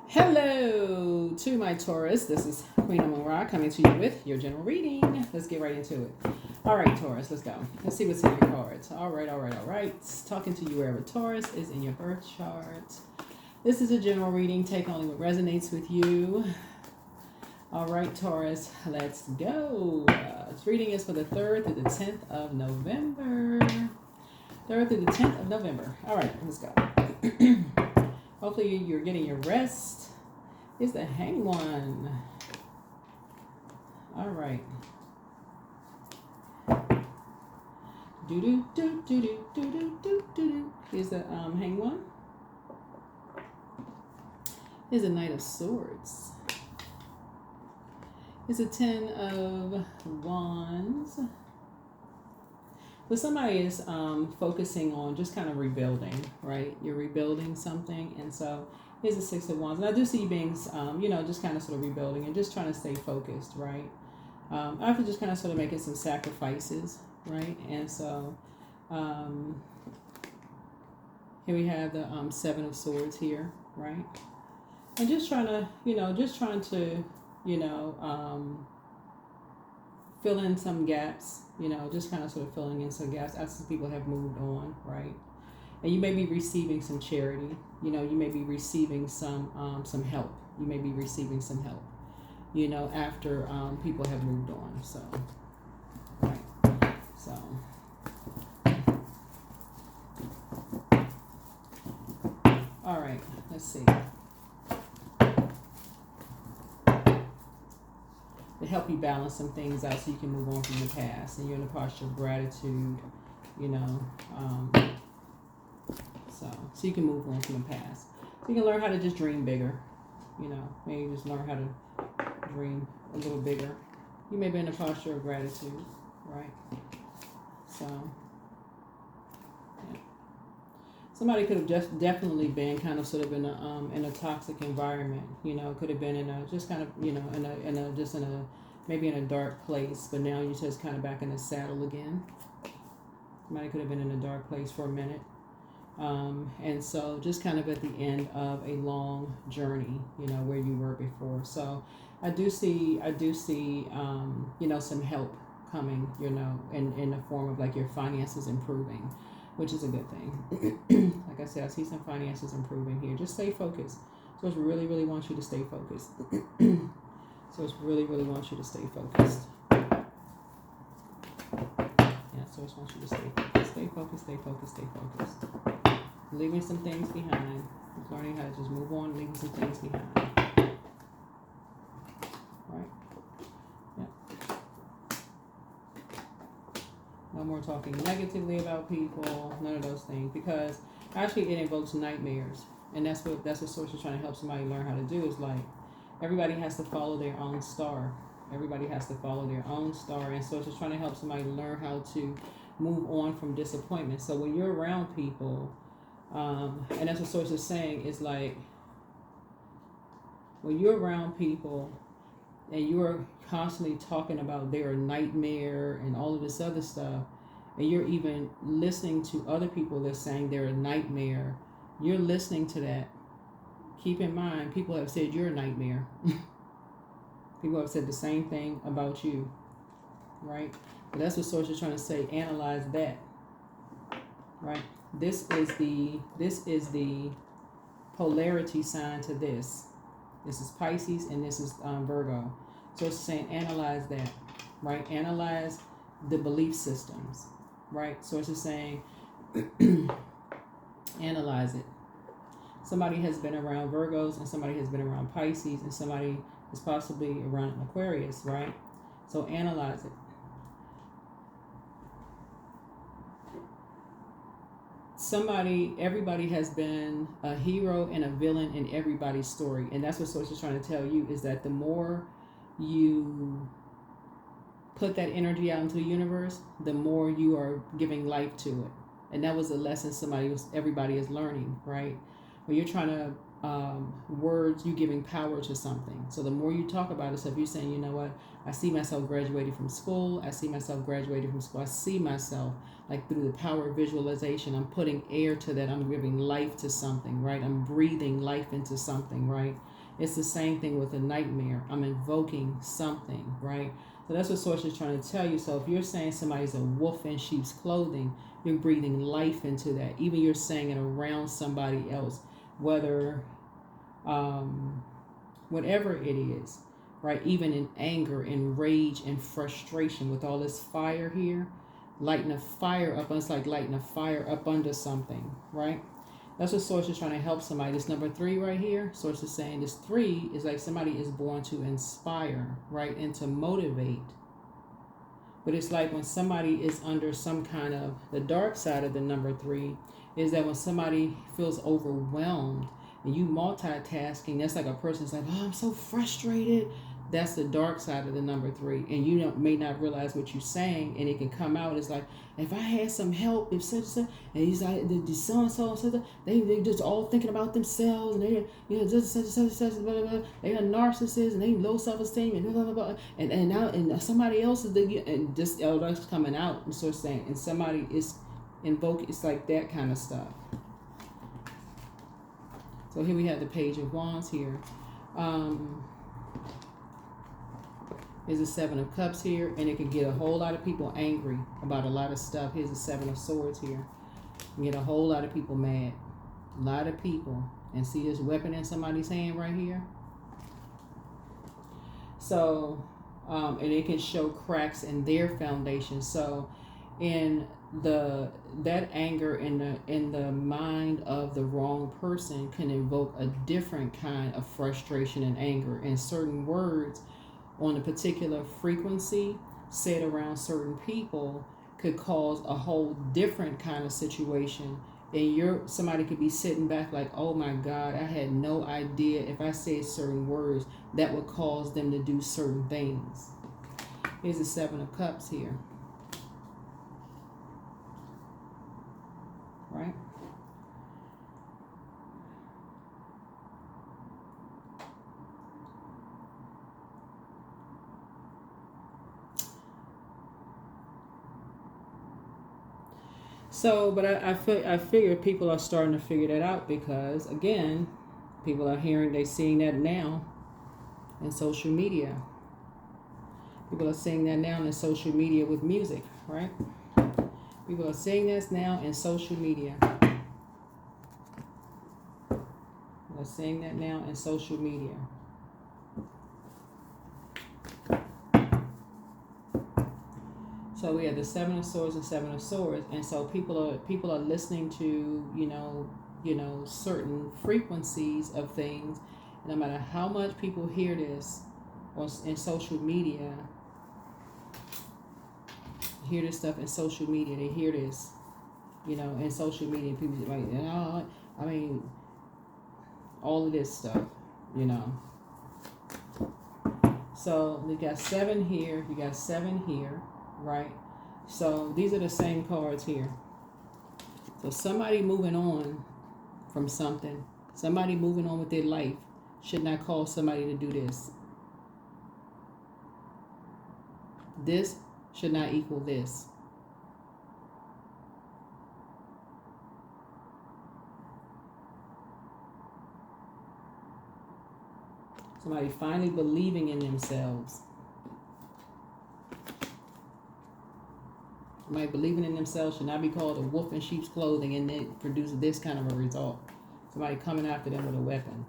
Hello to my Taurus. This is Queen Amun Ra coming to you with your general reading. Let's get right into it. All right, Taurus, let's go. Let's see what's in your cards. All right. Talking to you wherever Taurus is in your birth chart. This is a general reading. Take only what resonates with you. All right, Taurus, let's go. This reading is for the 3rd through the 10th of November. 3rd through the 10th of November. All right, let's go. Hopefully you're getting your rest. Is the Hanged One. All right. Do do do do do do do do do. Here's the Hanged One. Here's the Knight of Swords. Here's a 10 of Wands. So somebody is focusing on just kind of rebuilding, right? You're rebuilding something. And so here's the 6 of Wands. And I do see you being, just kind of sort of rebuilding and just trying to stay focused, right? After just kind of sort of making some sacrifices, right? And so here we have the 7 of Swords here, right? And just trying to, fill in some gaps, just kind of sort of filling in some gaps after people have moved on, right? And you may be receiving some charity, you may be receiving some help. You may be receiving some help, after people have moved on. So, right. So, all right, let's see. To help you balance some things out so you can move on from the past, and you're in a posture of gratitude, so you can move on from the past. So you can learn how to just dream bigger, maybe just learn how to dream a little bigger. You may be in a posture of gratitude, right? So, yeah. Somebody could have just definitely been kind of sort of in a toxic environment, could have been in a just kind of, maybe in a dark place, but now you're just kind of back in the saddle again. Somebody could have been in a dark place for a minute. And so just kind of at the end of a long journey, where you were before. So I do see, some help coming, in the form of like your finances improving, which is a good thing. Like I said, I see some finances improving here. Just stay focused. So it really, really wants you to stay focused. So it really, really wants you to stay focused. Yeah, so it wants you to stay focused. Stay focused, stay focused, stay focused. Leaving some things behind. Learning how to just move on, leaving some things behind. Right? Yeah. No more talking negatively about people, none of those things, because actually it invokes nightmares, and that's what Source is trying to help somebody learn how to do. Is like everybody has to follow their own star. Everybody has to follow their own star, and Source is trying to help somebody learn how to move on from disappointment. So when you're around people, and that's what Source is saying, is like when you're around people and you're constantly talking about their nightmare and all of this other stuff, and you're even listening to other people that are saying they're a nightmare, you're listening to that. Keep in mind, people have said you're a nightmare. People have said the same thing about you, right? But that's what Source is trying to say. Analyze that, right? This is the polarity sign to this. This is Pisces and this is Virgo. So it's saying analyze that, right? Analyze the belief systems, right? So it's just saying analyze it. Somebody has been around Virgos and somebody has been around Pisces and somebody is possibly around an Aquarius, right? So analyze it. Everybody has been a hero and a villain in everybody's story. And that's what Source is trying to tell you, is that the more you put that energy out into the universe, the more you are giving life to it. And that was a lesson everybody is learning, right? When you're trying to words, you giving power to something. So the more you talk about it, so if you're saying, you know what, I see myself graduating from school, I see myself like through the power of visualization, I'm putting air to that, I'm giving life to something, right? I'm breathing life into something, right? It's the same thing with a nightmare. I'm invoking something, right? So that's what Source is trying to tell you. So if you're saying somebody's a wolf in sheep's clothing, you're breathing life into that. Even you're saying it around somebody else, whether, whatever it is, right? Even in anger and rage and frustration with all this fire here, lighting a fire up. It's like lighting a fire up under something, right? That's what Source is trying to help somebody. This number 3 right here, Source is saying this 3 is like somebody is born to inspire, right? And to motivate. But it's like when somebody is under some kind of, the dark side of the number 3 is that when somebody feels overwhelmed and you multitasking, that's like a person's like, oh, I'm so frustrated. That's the dark side of the number 3. And you may not realize what you're saying, and it can come out as like, if I had some help, if such and such, and he's like, the so and so, they just all thinking about themselves, and they, you know, just such, blah, blah, blah. They are narcissists, and they low self-esteem, and blah, blah, blah, and now, and somebody else is and just that's coming out, and sort of saying, and somebody is invoking, it's like that kind of stuff. So here we have the Page of Wands here. There's a 7 of Cups here, and it can get a whole lot of people angry about a lot of stuff. Here's a 7 of Swords here. You get a whole lot of people mad. A lot of people. And see this weapon in somebody's hand right here? So, and it can show cracks in their foundation. So, in that anger in the mind of the wrong person can invoke a different kind of frustration and anger. And certain words on a particular frequency said around certain people could cause a whole different kind of situation. And somebody could be sitting back like, oh my God, I had no idea if I said certain words that would cause them to do certain things. Here's the 7 of Cups here. Right? So, but I figure people are starting to figure that out because, again, people are they're seeing that now in social media. People are seeing that now in social media with music, right? People are seeing this now in social media. They're seeing that now in social media. So we have the 7 of Swords and 7 of Swords, and so people are listening to you know certain frequencies of things. And no matter how much people hear this in social media, hear this stuff in social media, they hear this, in social media. People like, I mean, all of this stuff, So we got 7 here, you got 7 here. Right? So these are the same cards here. So somebody moving on from something, somebody moving on with their life should not cause somebody to do this. This should not equal this. Somebody finally believing in themselves. Somebody believing in themselves should not be called a wolf in sheep's clothing and then produce this kind of a result. Somebody coming after them with a weapon.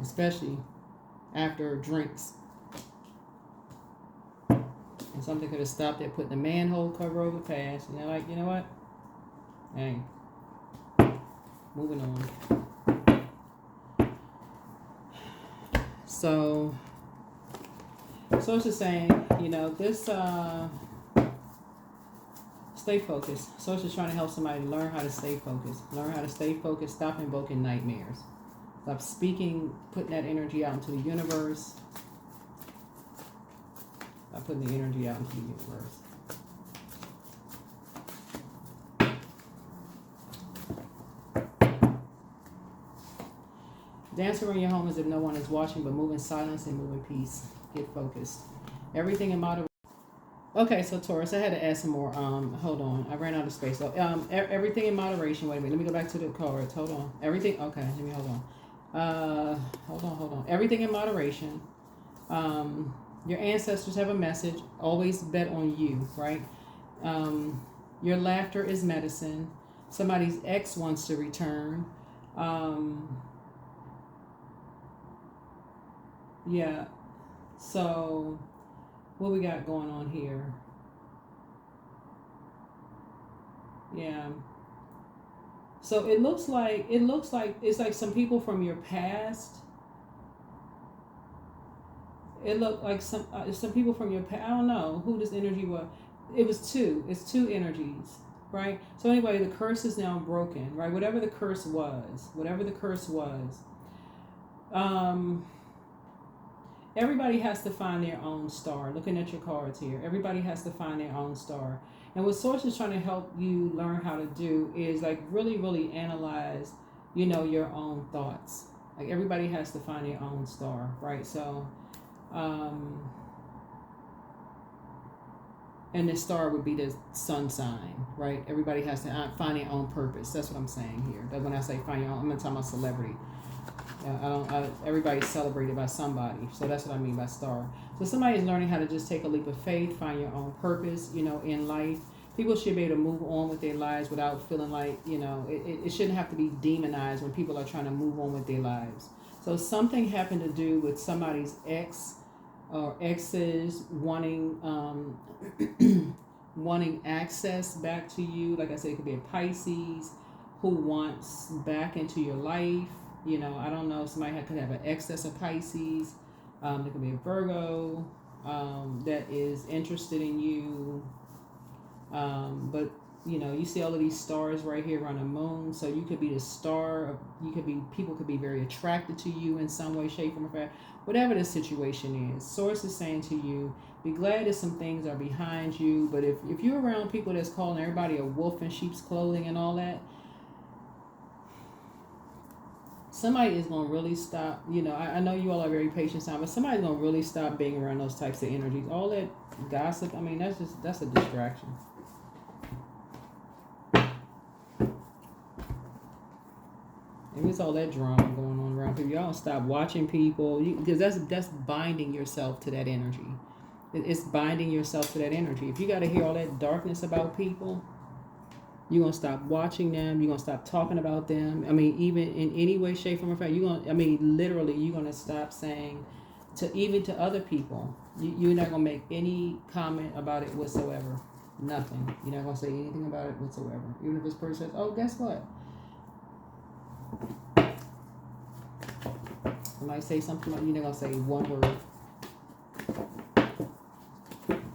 Especially after drinks. And something could have stopped there, putting the manhole cover over past. And they're like, you know what? Hey, moving on. So it's just saying, this, stay focused. So it's just trying to help somebody learn how to stay focused. Learn how to stay focused. Stop invoking nightmares. Stop speaking, putting that energy out into the universe. Stop putting the energy out into the universe. Dance around your home as if no one is watching, but move in silence and move in peace. Get focused. Everything in moderation. Okay, so Taurus, I had to add some more. Hold on, I ran out of space. So, everything in moderation. Wait a minute, let me go back to the cards. Hold on, everything. Okay, let me hold on. Hold on. Everything in moderation. Your ancestors have a message. Always bet on you, right? Your laughter is medicine. Somebody's ex wants to return. Yeah. So, what we got going on here? Yeah. So it looks like it's like some people from your past. It looked like some people from your past. I don't know who this energy was. It was two. It's two energies, right? So anyway, the curse is now broken, right? Whatever the curse was, um, everybody has to find their own star. Looking at your cards here, everybody has to find their own star. And what Source is trying to help you learn how to do is like really, really analyze, your own thoughts. Like everybody has to find their own star, right? So, um, and the star would be the sun sign, right? Everybody has to find their own purpose. That's what I'm saying here. That when I say find your own, I'm not talking about celebrity. Everybody's celebrated by somebody, so that's what I mean by star. So somebody is learning how to just take a leap of faith, find your own purpose, in life. People should be able to move on with their lives without feeling like, it shouldn't have to be demonized when people are trying to move on with their lives. So something happened to do with somebody's ex or exes wanting wanting access back to you. Like I said, it could be a Pisces who wants back into your life. I don't know. Somebody could have an excess of Pisces. There could be a Virgo that is interested in you. But you see all of these stars right here around the moon. So you could be the star. People could be very attracted to you in some way, shape, or form. Whatever the situation is, Source is saying to you, be glad that some things are behind you. But if you're around people that's calling everybody a wolf in sheep's clothing and all that, somebody is going to really stop. I know you all are very patient, but somebody's going to really stop being around those types of energies. All that gossip, I mean, that's a distraction. And it's all that drama going on around people. Y'all stop watching people because that's binding yourself to that energy. It's binding yourself to that energy. If you got to hear all that darkness about people, you're going to stop watching them. You're going to stop talking about them. I mean, even in any way, shape, or form, literally, you're going to stop saying to other people, you're not going to make any comment about it whatsoever. Nothing. You're not going to say anything about it whatsoever. Even if this person says, oh, guess what? Somebody say something, you're not going to say one word.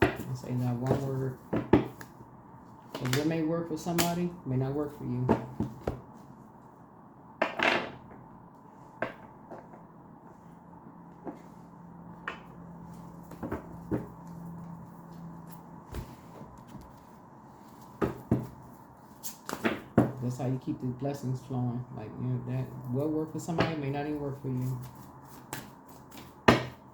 I'll say not one word. Because it may work for somebody, it may not work for you. That's how you keep the blessings flowing. Like, that will work for somebody, may not even work for you.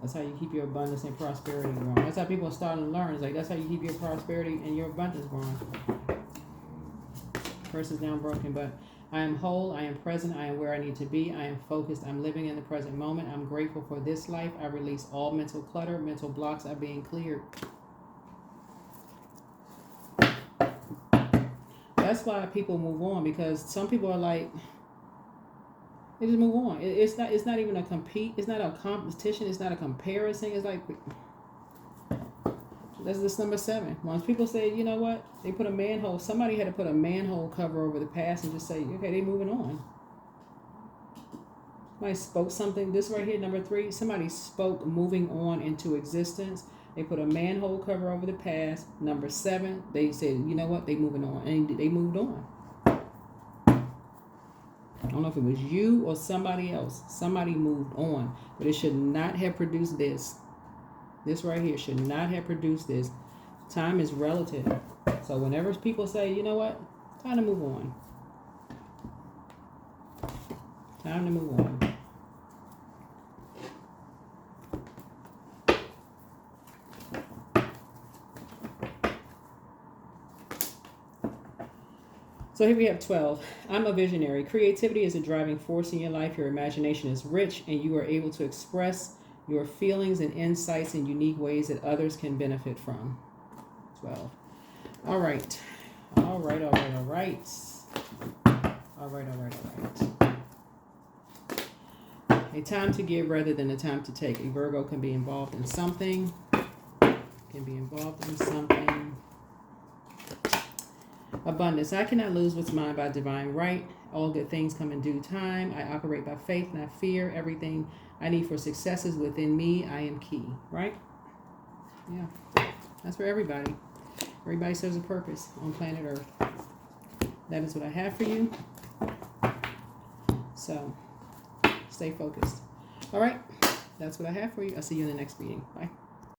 That's how you keep your abundance and prosperity growing. That's how people are starting to learn. It's like, that's how you keep your prosperity and your abundance growing. Curse is now broken, but I am whole, I am present, I am where I need to be, I am focused, I'm living in the present moment, I'm grateful for this life, I release all mental clutter, mental blocks are being cleared. That's why people move on, because some people are like, they just move on. It's not even it's not a competition, it's not a comparison. It's like, that's this number 7. Once people say, you know what, they put a manhole, somebody had to put a manhole cover over the past and just say, okay, they moving on. Somebody spoke something, this right here, number 3, somebody spoke moving on into existence. They put a manhole cover over the past. Number 7, they said, you know what, they moving on, and they moved on. I don't know if it was you or somebody else. Somebody moved on, but it should not have produced this. This right here should not have produced this. Time is relative. So whenever people say, you know what, time to move on. Time to move on. So here we have 12. I'm a visionary. Creativity is a driving force in your life. Your imagination is rich, and you are able to express your feelings and insights in unique ways that others can benefit from. 12. All right. All right, all right, all right. All right, all right, all right. A time to give rather than a time to take. A Virgo can be involved in something. Can be involved in something. Abundance. I cannot lose what's mine by divine right. All good things come in due time. I operate by faith, not fear. Everything I need for success is within me. I am key. Right? Yeah. That's for everybody. Everybody serves a purpose on planet Earth. That is what I have for you. So, stay focused. All right. That's what I have for you. I'll see you in the next meeting. Bye.